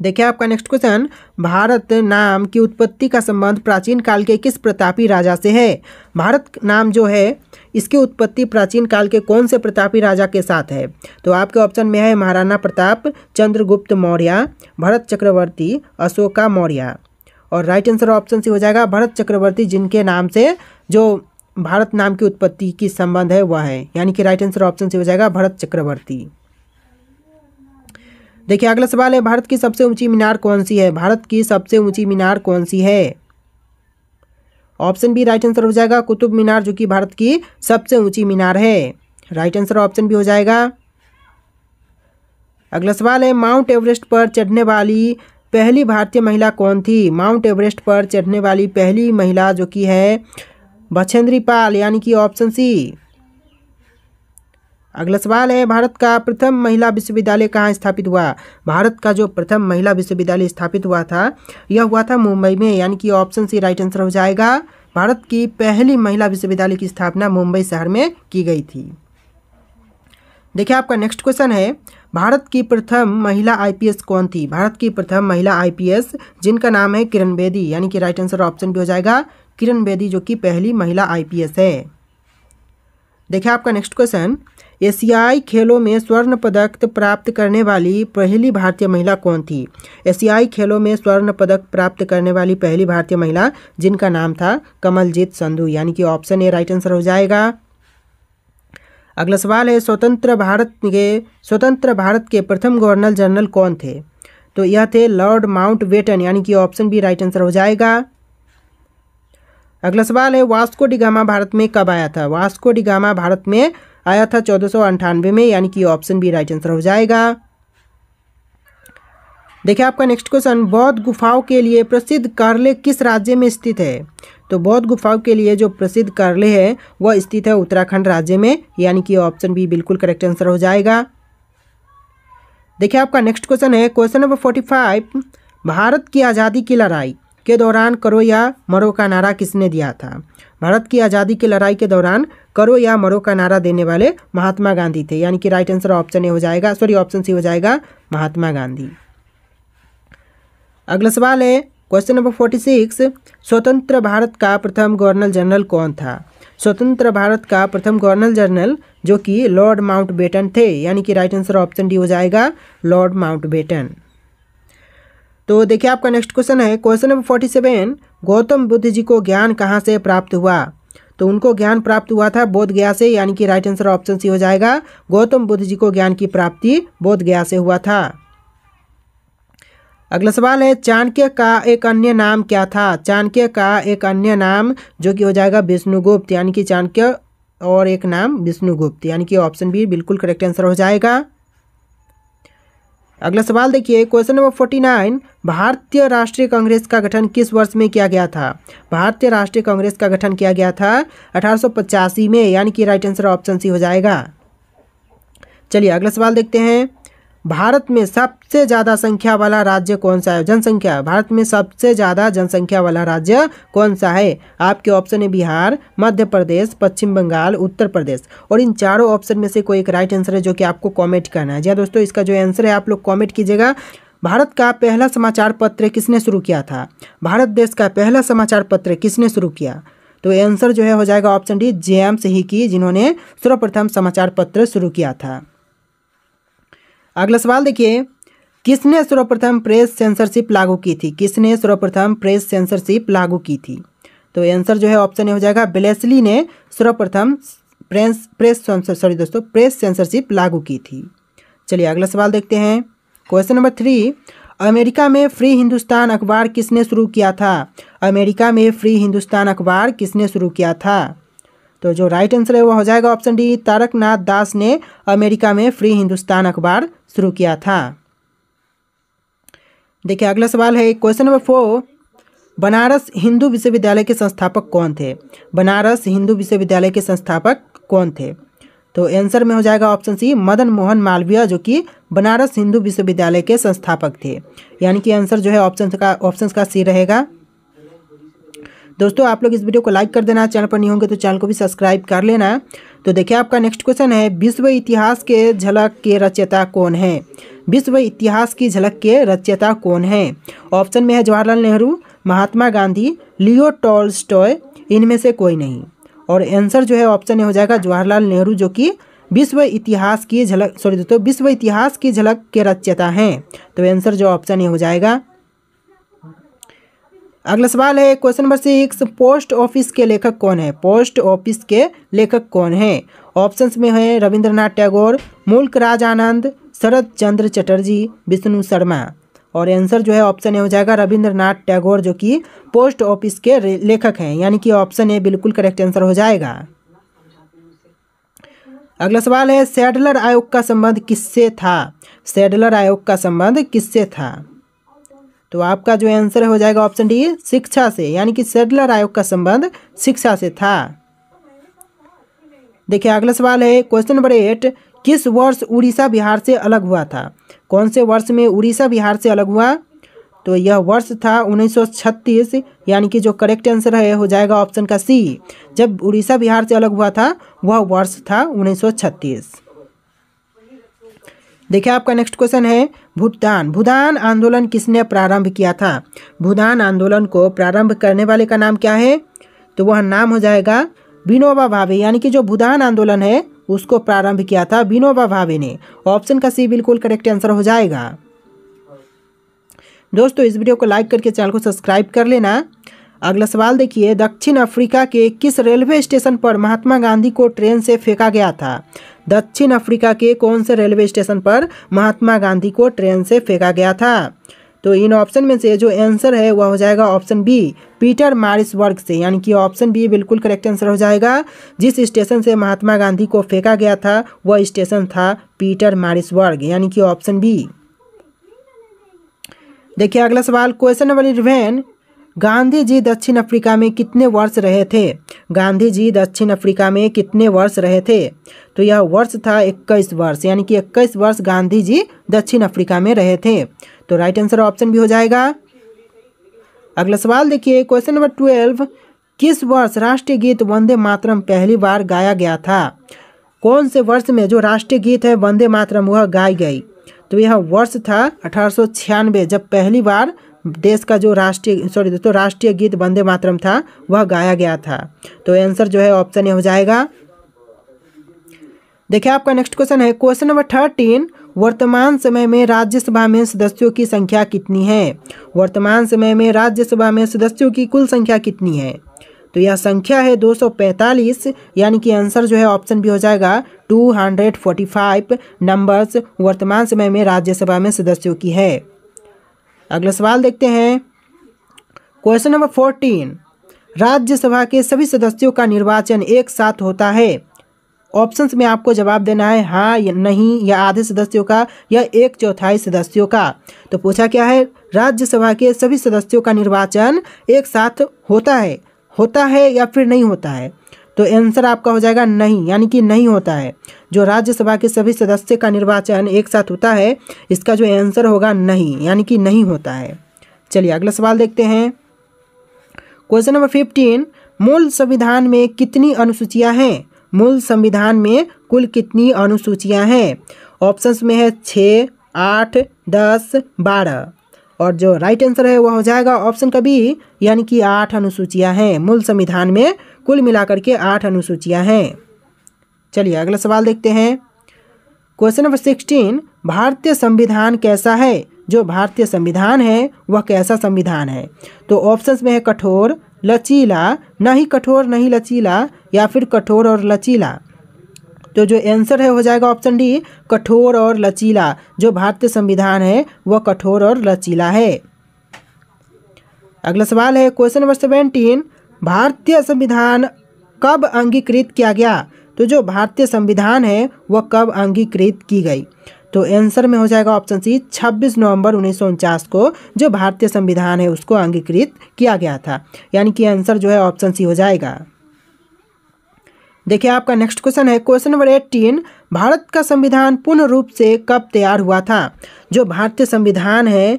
देखिए आपका नेक्स्ट क्वेश्चन, भारत नाम की उत्पत्ति का संबंध प्राचीन काल के किस प्रतापी राजा से है? भारत नाम जो है इसकी उत्पत्ति प्राचीन काल के कौन से प्रतापी राजा के साथ है? तो आपके ऑप्शन में है महाराणा प्रताप, चंद्रगुप्त मौर्य, भरत चक्रवर्ती, अशोका मौर्य। और राइट आंसर ऑप्शन सी हो जाएगा भरत चक्रवर्ती, जिनके नाम से जो भारत नाम की उत्पत्ति की संबंध है वह है, यानी कि राइट आंसर ऑप्शन सी हो जाएगा भरत चक्रवर्ती। देखिए अगला सवाल है, भारत की सबसे ऊंची मीनार कौन सी है? भारत की सबसे ऊंची मीनार कौन सी है? ऑप्शन बी राइट आंसर हो जाएगा कुतुब मीनार, जो कि भारत की सबसे ऊंची मीनार है। राइट आंसर ऑप्शन बी हो जाएगा। अगला सवाल है, माउंट एवरेस्ट पर चढ़ने वाली पहली भारतीय महिला कौन थी? माउंट एवरेस्ट पर चढ़ने वाली पहली महिला जो कि है बछेंद्री पाल, यानी कि ऑप्शन सी। अगला सवाल है, भारत का प्रथम महिला विश्वविद्यालय कहाँ स्थापित हुआ? भारत का जो प्रथम महिला विश्वविद्यालय स्थापित हुआ था यह हुआ था मुंबई में, यानी कि ऑप्शन सी राइट आंसर हो जाएगा। भारत की पहली महिला विश्वविद्यालय की स्थापना मुंबई शहर में की गई थी। देखिए आपका नेक्स्ट क्वेश्चन है, भारत की प्रथम महिला आईपीएस कौन थी? भारत की प्रथम महिला आईपीएस जिनका नाम है किरण बेदी, यानी कि राइट आंसर ऑप्शन भी हो जाएगा किरण बेदी, जो कि पहली महिला आईपीएस है। देखिए आपका नेक्स्ट क्वेश्चन, एशियाई खेलों में स्वर्ण पदक प्राप्त करने वाली पहली भारतीय महिला कौन थी? एशियाई खेलों में स्वर्ण पदक प्राप्त करने वाली पहली भारतीय महिला जिनका नाम था कमलजीत संधू, यानी कि ऑप्शन ए राइट आंसर हो जाएगा। अगला सवाल है, स्वतंत्र भारत के प्रथम गवर्नर जनरल कौन थे? तो यह थे लॉर्ड माउंटबेटन, यानी कि ऑप्शन बी राइट आंसर हो जाएगा। अगला सवाल है, वास्को डी गामा भारत में कब आया था? वास्को डी गामा भारत में आया था 1498 में, यानी कि ऑप्शन बी राइट आंसर हो जाएगा। देखिए आपका नेक्स्ट क्वेश्चन, बौद्ध गुफाओं के लिए प्रसिद्ध कार्ले किस राज्य में स्थित है? तो बौद्ध गुफाओं के लिए जो प्रसिद्ध कार्ले है वह स्थित है उत्तराखंड राज्य में, यानी कि ऑप्शन बी बिल्कुल करेक्ट आंसर हो जाएगा। देखिए आपका नेक्स्ट क्वेश्चन है, क्वेश्चन नंबर 45, भारत की आज़ादी की लड़ाई के दौरान करो या मरो का नारा किसने दिया था? भारत की आज़ादी की लड़ाई के दौरान करो या मरो का नारा देने वाले महात्मा गांधी थे, यानी कि राइट आंसर ऑप्शन ए हो जाएगा, ऑप्शन सी हो जाएगा महात्मा गांधी। अगला सवाल है, क्वेश्चन नंबर 46, स्वतंत्र भारत का प्रथम गवर्नर जनरल कौन था? स्वतंत्र भारत का प्रथम गवर्नर जनरल जो कि लॉर्ड माउंटबेटन थे, यानी कि राइट आंसर ऑप्शन डी हो जाएगा लॉर्ड माउंटबेटन। तो देखिए आपका नेक्स्ट क्वेश्चन है, क्वेश्चन नंबर 47, गौतम बुद्ध जी को ज्ञान कहाँ से प्राप्त हुआ? तो उनको ज्ञान प्राप्त हुआ था बोध गया से, यानी कि राइट आंसर ऑप्शन सी हो जाएगा। गौतम बुद्ध जी को ज्ञान की प्राप्ति बोध गया से हुआ था। अगला सवाल है, चाणक्य का एक अन्य नाम क्या था? चाणक्य का एक अन्य नाम जो कि हो जाएगा विष्णुगुप्त, यानी कि चाणक्य और एक नाम विष्णुगुप्त, यानी कि ऑप्शन बी बिल्कुल करेक्ट आंसर हो जाएगा। अगला सवाल देखिए, क्वेश्चन नंबर 49, भारतीय राष्ट्रीय कांग्रेस का गठन किस वर्ष में किया गया था? भारतीय राष्ट्रीय कांग्रेस का गठन किया गया था 1885 में, यानी कि राइट आंसर ऑप्शन सी हो जाएगा। चलिए अगला सवाल देखते हैं, भारत में सबसे ज़्यादा संख्या वाला राज्य कौन सा है? जनसंख्या, भारत में सबसे ज़्यादा जनसंख्या वाला राज्य कौन सा है? आपके ऑप्शन है बिहार, मध्य प्रदेश, पश्चिम बंगाल, उत्तर प्रदेश। और इन चारों ऑप्शन में से कोई एक राइट आंसर है जो कि आपको कमेंट करना है। जी दोस्तों, इसका जो आंसर है आप लोग कमेंट कीजिएगा। भारत का पहला समाचार पत्र किसने शुरू किया था? भारत देश का पहला समाचार पत्र किसने शुरू किया? तो आंसर जो है हो जाएगा ऑप्शन डी जेम्स हिकी, जिन्होंने सर्वप्रथम समाचार पत्र शुरू किया था। अगला सवाल देखिए, किसने सर्वप्रथम प्रेस सेंसरशिप लागू की थी? किसने सर्वप्रथम प्रेस सेंसरशिप लागू की थी? तो आंसर जो है ऑप्शन ए हो जाएगा बेलेस्ली ने सर्वप्रथम प्रेस सेंसरशिप लागू की थी। चलिए अगला सवाल देखते हैं, क्वेश्चन नंबर 3, अमेरिका में फ्री हिंदुस्तान अखबार किसने शुरू किया था? अमेरिका में फ्री हिंदुस्तान अखबार किसने शुरू किया था? तो जो राइट आंसर है वो हो जाएगा ऑप्शन डी तारकनाथ दास ने अमेरिका में फ्री हिंदुस्तान अखबार शुरू किया था। देखिए अगला सवाल है, क्वेश्चन नंबर 4, बनारस हिंदू विश्वविद्यालय के संस्थापक कौन थे? बनारस हिंदू विश्वविद्यालय के संस्थापक कौन थे? तो आंसर में हो जाएगा ऑप्शन सी मदन मोहन मालवीय, जो कि बनारस हिंदू विश्वविद्यालय के संस्थापक थे, यानी कि आंसर जो है ऑप्शन का सी रहेगा। दोस्तों आप लोग इस वीडियो को लाइक कर देना, चैनल पर नहीं होंगे तो चैनल को भी सब्सक्राइब कर लेना। तो देखिए आपका नेक्स्ट क्वेश्चन है, विश्व इतिहास के झलक के रचयिता कौन है? विश्व इतिहास की झलक के रचयिता कौन है? ऑप्शन में है जवाहरलाल नेहरू, महात्मा गांधी, लियो टॉल्स्टॉय, इनमें से कोई नहीं। और आंसर जो है ऑप्शन ए हो जाएगा जवाहरलाल नेहरू, जो कि विश्व इतिहास की झलक के रचयिता हैं। तो आंसर जो ऑप्शन ए हो जाएगा। अगला सवाल है क्वेश्चन नंबर 6, पोस्ट ऑफिस के लेखक कौन है? पोस्ट ऑफिस के लेखक कौन है? ऑप्शंस में है रविंद्रनाथ टैगोर, मुल्क राज आनंद, शरद चंद्र चटर्जी, विष्णु शर्मा। और आंसर जो है ऑप्शन ए हो जाएगा रविंद्रनाथ टैगोर, जो कि पोस्ट ऑफिस के लेखक हैं, यानी कि ऑप्शन ए बिल्कुल करेक्ट आंसर हो जाएगा। अगला सवाल है सैडलर आयोग का संबंध किससे था? सैडलर आयोग का संबंध किससे था? तो आपका जो आंसर हो जाएगा ऑप्शन डी, शिक्षा से, यानी कि सैडलर आयोग का संबंध शिक्षा से था। देखिए अगला सवाल है क्वेश्चन नंबर 8, किस वर्ष उड़ीसा बिहार से अलग हुआ था? कौन से वर्ष में उड़ीसा बिहार से अलग हुआ? तो यह वर्ष था 1936, यानी कि जो करेक्ट आंसर है हो जाएगा ऑप्शन का सी। जब उड़ीसा बिहार से अलग हुआ था वह वर्ष था 1936। देखिए आपका नेक्स्ट क्वेश्चन है भूदान आंदोलन किसने प्रारंभ किया था? भूदान आंदोलन को प्रारंभ करने वाले का नाम क्या है? तो वह नाम हो जाएगा विनोबा भावे, यानी कि जो भूदान आंदोलन है उसको प्रारंभ किया था विनोबा भावे ने। ऑप्शन का सी बिल्कुल करेक्ट आंसर हो जाएगा। दोस्तों इस वीडियो को लाइक करके चैनल को सब्सक्राइब कर लेना। अगला सवाल देखिए, दक्षिण अफ्रीका के किस रेलवे स्टेशन पर महात्मा गांधी को ट्रेन से फेंका गया था? दक्षिण अफ्रीका के कौन से रेलवे स्टेशन पर महात्मा गांधी को ट्रेन से फेंका गया था? तो इन ऑप्शन में से जो आंसर है वह हो जाएगा ऑप्शन बी, पीटर मारिसबर्ग से, यानी कि ऑप्शन बी बिल्कुल करेक्ट आंसर हो जाएगा। जिस स्टेशन से महात्मा गांधी को फेंका गया था वह स्टेशन था पीटर मारिसबर्ग, यानी कि ऑप्शन बी। देखिए अगला सवाल क्वेश्चन नंबर 11, गांधी जी दक्षिण अफ्रीका में कितने वर्ष रहे थे? गांधी जी दक्षिण अफ्रीका में कितने वर्ष रहे थे? तो यह वर्ष था 21 वर्ष, यानी कि 21 वर्ष गांधी जी दक्षिण अफ्रीका में रहे थे। तो राइट आंसर ऑप्शन भी हो जाएगा। अगला सवाल देखिए क्वेश्चन नंबर 12, किस वर्ष राष्ट्रीय गीत वंदे मातरम पहली बार गाया गया था? कौन से वर्ष में जो राष्ट्रीय गीत है वंदे मातरम वह गाई गई? तो यह वर्ष था 1896, जब पहली बार देश का जो राष्ट्रीय गीत वंदे मातरम था वह गाया गया था। तो आंसर जो है ऑप्शन ए हो जाएगा। देखिए आपका नेक्स्ट क्वेश्चन है क्वेश्चन नंबर 13, वर्तमान समय में राज्यसभा में सदस्यों की संख्या कितनी है? वर्तमान समय में राज्यसभा में सदस्यों की कुल संख्या कितनी है? तो यह संख्या है 245, यानी कि आंसर जो है ऑप्शन भी हो जाएगा 245 नंबर्स वर्तमान समय में राज्यसभा में सदस्यों की है। अगला सवाल देखते हैं क्वेश्चन नंबर 14, राज्यसभा के सभी सदस्यों का निर्वाचन एक साथ होता है? ऑप्शंस में आपको जवाब देना है हाँ या नहीं, या आधे सदस्यों का, या 1/4 सदस्यों का। तो पूछा क्या है, राज्यसभा के सभी सदस्यों का निर्वाचन एक साथ होता है या फिर नहीं होता है? तो आंसर आपका हो जाएगा नहीं, यानी कि नहीं होता है। जो राज्यसभा के सभी सदस्य का निर्वाचन एक साथ होता है, इसका जो आंसर होगा नहीं, यानी कि नहीं होता है। चलिए अगला सवाल देखते हैं क्वेश्चन नंबर 15, मूल संविधान में कितनी अनुसूचियां हैं? मूल संविधान में कुल कितनी अनुसूचियां हैं? ऑप्शंस में है 6, 8, 10, 12। और जो राइट आंसर है वह हो जाएगा ऑप्शन का बी, यानी कि 8 अनुसूचियां हैं। मूल संविधान में कुल मिलाकर के 8 अनुसूचियां हैं। चलिए अगला सवाल देखते हैं क्वेश्चन नंबर 16, भारतीय संविधान कैसा है? जो भारतीय संविधान है वह कैसा संविधान है? तो ऑप्शंस में है कठोर, लचीला, नहीं कठोर नहीं लचीला, या फिर कठोर और लचीला। तो जो आंसर है हो जाएगा ऑप्शन डी, कठोर और लचीला। जो भारतीय संविधान है वह कठोर और लचीला है। अगला सवाल है क्वेश्चन नंबर 17, भारतीय संविधान कब अंगीकृत किया गया? तो जो भारतीय संविधान है वह कब अंगीकृत की गई? तो आंसर में हो जाएगा ऑप्शन सी, 26 नवंबर 1949 को जो भारतीय संविधान है उसको अंगीकृत किया गया था, यानी कि आंसर जो है ऑप्शन सी हो जाएगा। देखिए आपका नेक्स्ट क्वेश्चन है क्वेश्चन नंबर 18, भारत का संविधान पूर्ण रूप से कब तैयार हुआ था? जो भारतीय संविधान है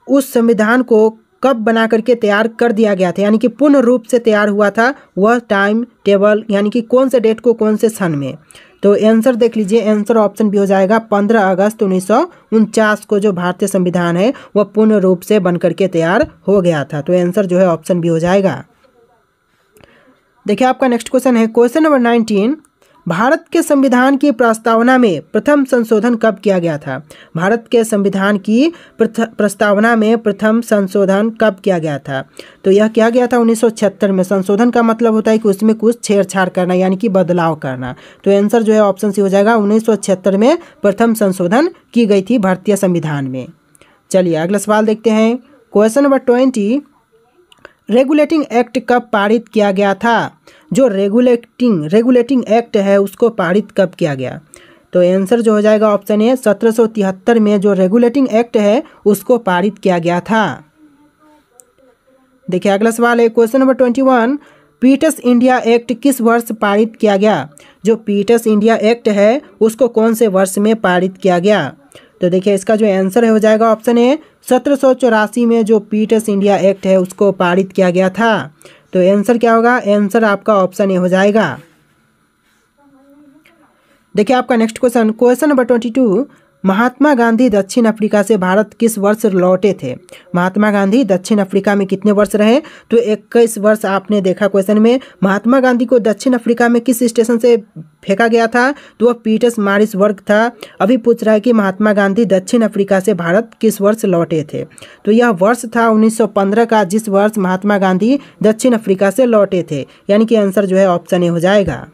उस संविधान को कब बना करके तैयार कर दिया गया था, यानी कि पूर्ण रूप से तैयार हुआ था, वह टाइम टेबल, यानी कि कौन से डेट को कौन से सन में? तो आंसर देख लीजिए, आंसर ऑप्शन भी हो जाएगा 15 अगस्त 1949 को जो भारतीय संविधान है वह पूर्ण रूप से बनकर के तैयार हो गया था। तो आंसर जो है ऑप्शन भी हो जाएगा। देखिए आपका नेक्स्ट क्वेश्चन है, क्वेश्चन नंबर 19, भारत के संविधान की प्रस्तावना में प्रथम संशोधन कब किया गया था? भारत के संविधान की प्रस्तावना में प्रथम संशोधन कब किया गया था? तो यह किया गया था 1976 में। संशोधन का मतलब होता है कि उसमें कुछ छेड़छाड़ करना, यानी कि बदलाव करना। तो आंसर जो है ऑप्शन सी हो जाएगा, 1976 में प्रथम संशोधन की गई थी भारतीय संविधान में। चलिए अगला सवाल देखते हैं, क्वेश्चन नंबर 20, रेगुलेटिंग एक्ट कब पारित किया गया था? जो रेगुलेटिंग एक्ट है उसको पारित कब किया गया? तो आंसर जो हो जाएगा ऑप्शन ए, 1773 में जो रेगुलेटिंग एक्ट है उसको पारित किया गया था। देखिए अगला सवाल है, question number 21, Pitt's India act किस वर्ष पारित किया गया? जो पीटर्स इंडिया एक्ट है उसको कौन से वर्ष में पारित किया गया? तो देखिए इसका जो आंसर है हो जाएगा ऑप्शन ए, 1784 में जो पीटर्स इंडिया एक्ट है उसको पारित किया गया था। तो आंसर क्या होगा? आंसर आपका ऑप्शन ए हो जाएगा। देखिए आपका next question, question number 22, Mahatma Gandhi दक्षिण अफ्रीका से भारत किस वर्ष लौटे थे? महात्मा गांधी दक्षिण अफ्रीका में कितने वर्ष रहे? तो 21 वर्ष आपने देखा क्वेश्चन में। महात्मा गांधी को दक्षिण अफ्रीका में किस स्टेशन से फेंका गया था? तो वह पीटर्स मारिसबर्ग था। अभी पूछ रहा है कि महात्मा गांधी दक्षिण अफ्रीका से भारत किस वर्ष लौटे थे? तो यह वर्ष था 1915 का, जिस वर्ष महात्मा गांधी दक्षिण अफ्रीका से लौटे थे, यानी कि आंसर जो है ऑप्शन ए हो जाएगा।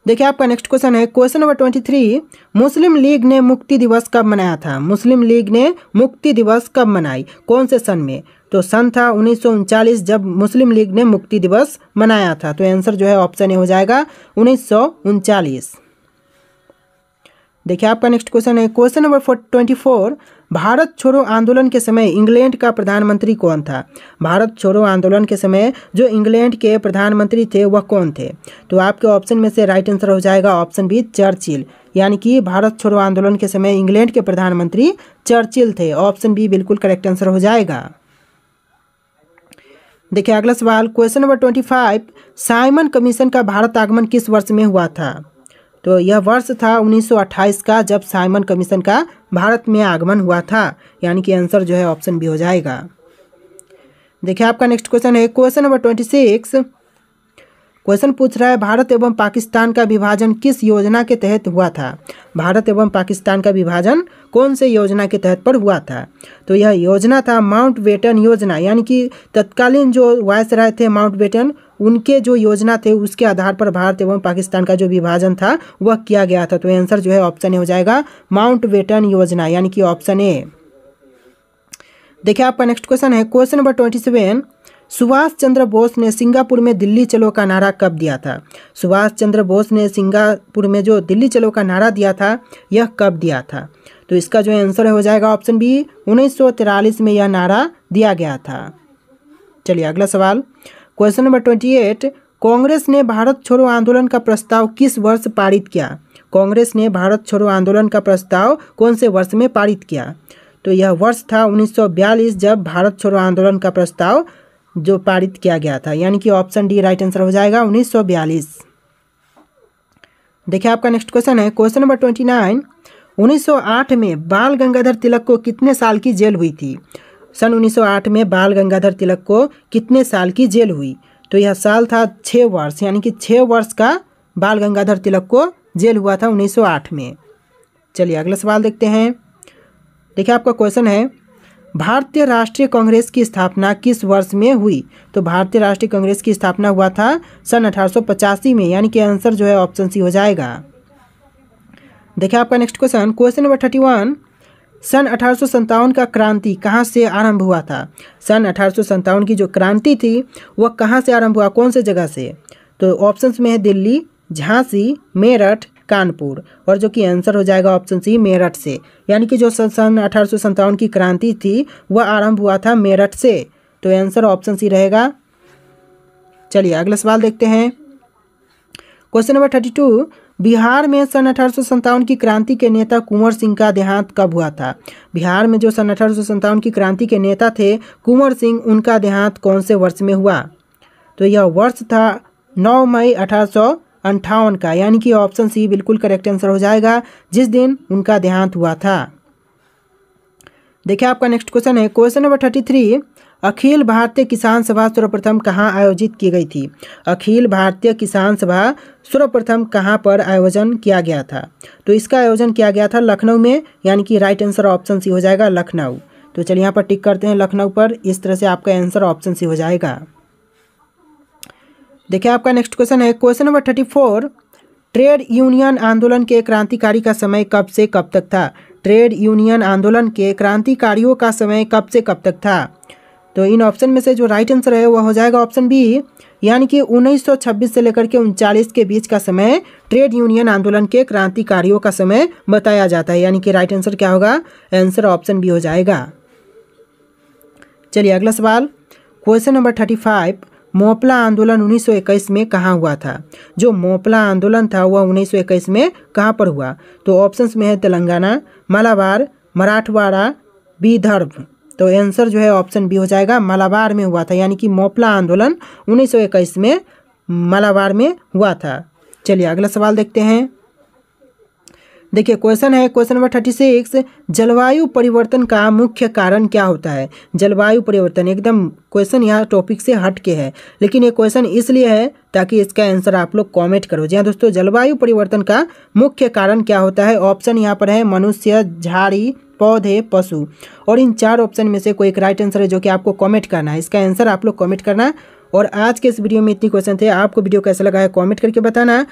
देखिए आपका नेक्स्ट क्वेश्चन है, क्वेश्चन नंबर 23, मुस्लिम लीग ने मुक्ति दिवस कब मनाया था? मुस्लिम लीग ने मुक्ति दिवस कब मनाई, कौन से सन में? तो सन था 1939 जब मुस्लिम लीग ने मुक्ति दिवस मनाया था। तो आंसर जो है ऑप्शन ए हो जाएगा 1939। देखिए आपका नेक्स्ट क्वेश्चन है, क्वेश्चन नंबर 24, भारत छोड़ो आंदोलन के समय इंग्लैंड का प्रधानमंत्री कौन था? भारत छोड़ो आंदोलन के समय जो इंग्लैंड के प्रधानमंत्री थे वह कौन थे? तो आपके ऑप्शन में से राइट आंसर हो जाएगा ऑप्शन बी, चर्चिल। यानी कि भारत छोड़ो आंदोलन के समय इंग्लैंड के प्रधानमंत्री चर्चिल थे। ऑप्शन बी बिल्कुल करेक्ट आंसर हो जाएगा। देखिए अगला सवाल, क्वेश्चन नंबर 25, साइमन कमीशन का भारत आगमन किस वर्ष में हुआ था? तो यह वर्ष था 1928 का, जब साइमन कमीशन का भारत में आगमन हुआ था, यानी कि आंसर जो है ऑप्शन बी हो जाएगा। देखिए आपका नेक्स्ट क्वेश्चन है, क्वेश्चन नंबर 26, क्वेश्चन पूछ रहा है भारत एवं पाकिस्तान का विभाजन किस योजना के तहत हुआ था? भारत एवं पाकिस्तान का विभाजन कौन से योजना के तहत पर हुआ था? तो यह योजना था माउंटबेटन योजना, यानी कि तत्कालीन जो वायसराय थे माउंटबेटन, उनके जो योजना थे उसके आधार पर भारत एवं पाकिस्तान का जो विभाजन था वह किया गया था। तो आंसर जो है ऑप्शन ए हो जाएगा, माउंटबेटन योजना, यानी कि ऑप्शन ए। देखिए आपका नेक्स्ट क्वेश्चन है, क्वेश्चन नंबर 27, सुभाष चंद्र बोस ने सिंगापुर में दिल्ली चलो का नारा कब दिया था? सुभाष चंद्र बोस ने सिंगापुर में जो दिल्ली चलो का नारा दिया था यह कब दिया था? तो इसका जो आंसर हो जाएगा ऑप्शन बी, 1943 में यह नारा दिया गया था। चलिए अगला सवाल, क्वेश्चन नंबर 28, कांग्रेस ने भारत छोड़ो आंदोलन का प्रस्ताव किस वर्ष पारित किया? कांग्रेस ने भारत छोड़ो आंदोलन का प्रस्ताव कौन से वर्ष में पारित किया? तो यह वर्ष था 1942 जब भारत छोड़ो आंदोलन का प्रस्ताव जो पारित किया गया था, यानी कि ऑप्शन डी राइट आंसर हो जाएगा 1942। देखिए आपका नेक्स्ट क्वेश्चन है, क्वेश्चन नंबर 29, 1908 में बाल गंगाधर तिलक को कितने साल की जेल हुई थी? सन 1908 में बाल गंगाधर तिलक को कितने साल की जेल हुई? तो यह साल था 6 वर्ष, यानी कि 6 वर्ष का बाल गंगाधर तिलक को जेल हुआ था 1908 में। चलिए अगला सवाल देखते हैं। देखिए आपका क्वेश्चन है, भारतीय राष्ट्रीय कांग्रेस की स्थापना किस वर्ष में हुई? तो भारतीय राष्ट्रीय कांग्रेस की स्थापना हुआ था सन 1885 में, यानी कि आंसर जो है ऑप्शन सी हो जाएगा। देखिए आपका नेक्स्ट क्वेश्चन, क्वेश्चन नंबर 31, सन 1857 का क्रांति कहाँ से आरंभ हुआ था? सन 1857 की जो क्रांति थी वह कहाँ से आरंभ हुआ, कौन से जगह से? तो ऑप्शंस में है दिल्ली, झांसी, मेरठ, कानपुर, और जो कि आंसर हो जाएगा ऑप्शन सी, मेरठ से। यानी कि जो सन 1857 की क्रांति थी वह आरंभ हुआ था मेरठ से। तो आंसर ऑप्शन सी रहेगा। चलिए अगला सवाल देखते हैं। क्वेश्चन नंबर 32, बिहार में सन 1857 की क्रांति के नेता कुंवर सिंह का देहांत कब हुआ था? बिहार में जो सन 1857 की क्रांति के नेता थे कुंवर सिंह, उनका देहांत कौन से वर्ष में हुआ? तो यह वर्ष था 9 मई 1958 का, यानी कि ऑप्शन सी बिल्कुल करेक्ट आंसर हो जाएगा, जिस दिन उनका देहांत हुआ था। देखिए आपका नेक्स्ट क्वेश्चन है, क्वेश्चन नंबर 33, अखिल भारतीय किसान सभा सर्वप्रथम कहाँ आयोजित की गई थी? अखिल भारतीय किसान सभा सर्वप्रथम कहाँ पर आयोजन किया गया था? तो इसका आयोजन किया गया था लखनऊ में, यानी कि राइट आंसर ऑप्शन सी हो जाएगा लखनऊ। तो चलिए यहाँ पर टिक करते हैं लखनऊ पर, इस तरह से आपका आंसर ऑप्शन सी हो जाएगा। देखिए आपका नेक्स्ट क्वेश्चन है, क्वेश्चन नंबर 34, ट्रेड यूनियन आंदोलन के क्रांतिकारी का समय कब से कब तक था? ट्रेड यूनियन आंदोलन के क्रांतिकारियों का समय कब से कब तक था? तो इन ऑप्शन में से जो राइट आंसर है वह हो जाएगा ऑप्शन बी, यानी कि 1926 से लेकर के 39 के बीच का समय ट्रेड यूनियन आंदोलन के क्रांतिकारियों का समय बताया जाता है, यानी कि राइट आंसर क्या होगा? आंसर ऑप्शन बी हो जाएगा। चलिए अगला सवाल, क्वेश्चन नंबर 35, मोपला आंदोलन 1921 में कहाँ हुआ था? जो मोपला आंदोलन था वह 1921 में कहाँ पर हुआ? तो ऑप्शंस में है तेलंगाना, मालाबार, मराठवाड़ा, विदर्भ। तो आंसर जो है ऑप्शन बी हो जाएगा, मालाबार में हुआ था, यानी कि मोपला आंदोलन 1921 में मालाबार में हुआ था। चलिए अगला सवाल देखते हैं। देखिए क्वेश्चन है, क्वेश्चन नंबर 36, जलवायु परिवर्तन का मुख्य कारण क्या होता है? जलवायु परिवर्तन, एकदम क्वेश्चन यहाँ टॉपिक से हट के है, लेकिन ये क्वेश्चन इसलिए है ताकि इसका आंसर आप लोग कमेंट करो। जी हाँ दोस्तों, जलवायु परिवर्तन का मुख्य कारण क्या होता है? ऑप्शन यहाँ पर है मनुष्य, झाड़ी, पौधे, पशु। और इन 4 ऑप्शन में से कोई एक राइट आंसर है जो कि आपको कमेंट करना है। इसका आंसर आप लोग कमेंट करना। और आज के इस वीडियो में इतनी क्वेश्चन थे। आपको वीडियो कैसा लगा है कमेंट करके बताना।